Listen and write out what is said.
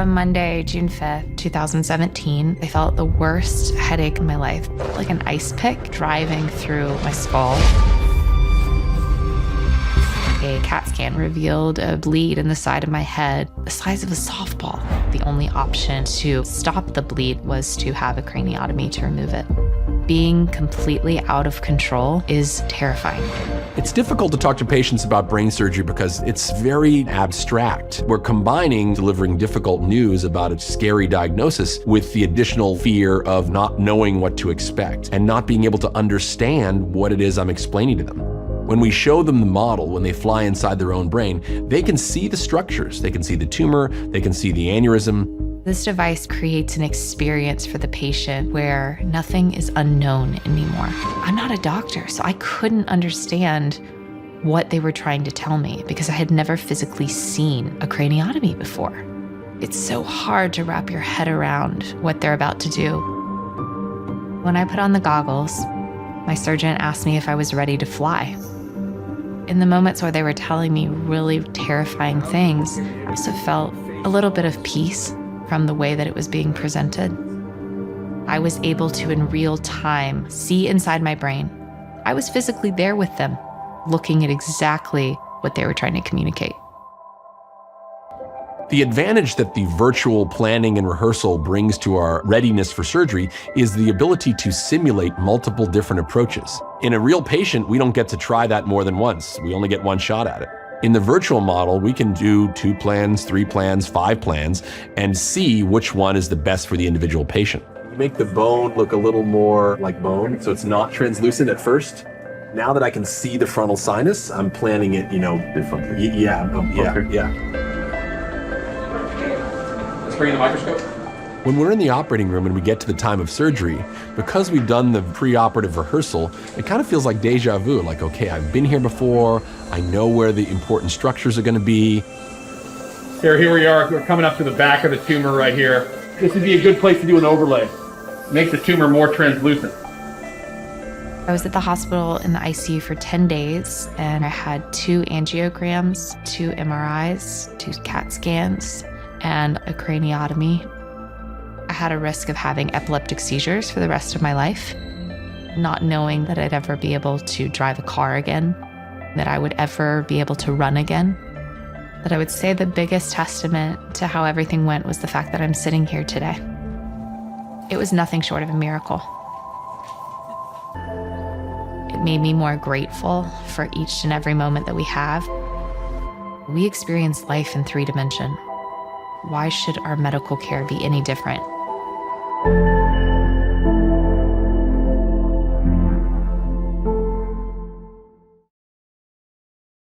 On Monday, June 5th, 2017, I felt the worst headache in my life, like an ice pick driving through my skull. A CAT scan revealed a bleed in the side of my head, the size of a softball. The only option to stop the bleed was to have a craniotomy to remove it. Being completely out of control is terrifying. It's difficult to talk to patients about brain surgery because it's very abstract. We're combining delivering difficult news about a scary diagnosis with the additional fear of not knowing what to expect and not being able to understand what it is I'm explaining to them. When we show them the model, when they fly inside their own brain, they can see the structures. They can see the tumor, they can see the aneurysm. This device creates an experience for the patient where nothing is unknown anymore. I'm not a doctor, so I couldn't understand what they were trying to tell me because I had never physically seen a craniotomy before. It's so hard to wrap your head around what they're about to do. When I put on the goggles, my surgeon asked me if I was ready to fly. In the moments where they were telling me really terrifying things, I also felt a little bit of peace from the way that it was being presented. I was able to, in real time, see inside my brain. I was physically there with them, looking at exactly what they were trying to communicate. The advantage that the virtual planning and rehearsal brings to our readiness for surgery is the ability to simulate multiple different approaches. In a real patient, we don't get to try that more than once. We only get one shot at it. In the virtual model, we can do 2 plans, 3 plans, 5 plans, and see which one is the best for the individual patient. Make the bone look a little more like bone, so it's not translucent at first. Now that I can see the frontal sinus, I'm planning it, differently. Yeah. Bring in the microscope. When we're in the operating room and we get to the time of surgery, because we've done the preoperative rehearsal, it kind of feels like deja vu, like, okay, I've been here before, I know where the important structures are gonna be. Sarah, here we are, we're coming up to the back of the tumor right here. This would be a good place to do an overlay. Make the tumor more translucent. I was at the hospital in the ICU for 10 days, and I had 2 angiograms, 2 MRIs, 2 CAT scans, and a craniotomy. I had a risk of having epileptic seizures for the rest of my life, not knowing that I'd ever be able to drive a car again, that I would ever be able to run again. But I would say the biggest testament to how everything went was the fact that I'm sitting here today. It was nothing short of a miracle. It made me more grateful for each and every moment that we have. We experience life in 3 dimensions. Why should our medical care be any different?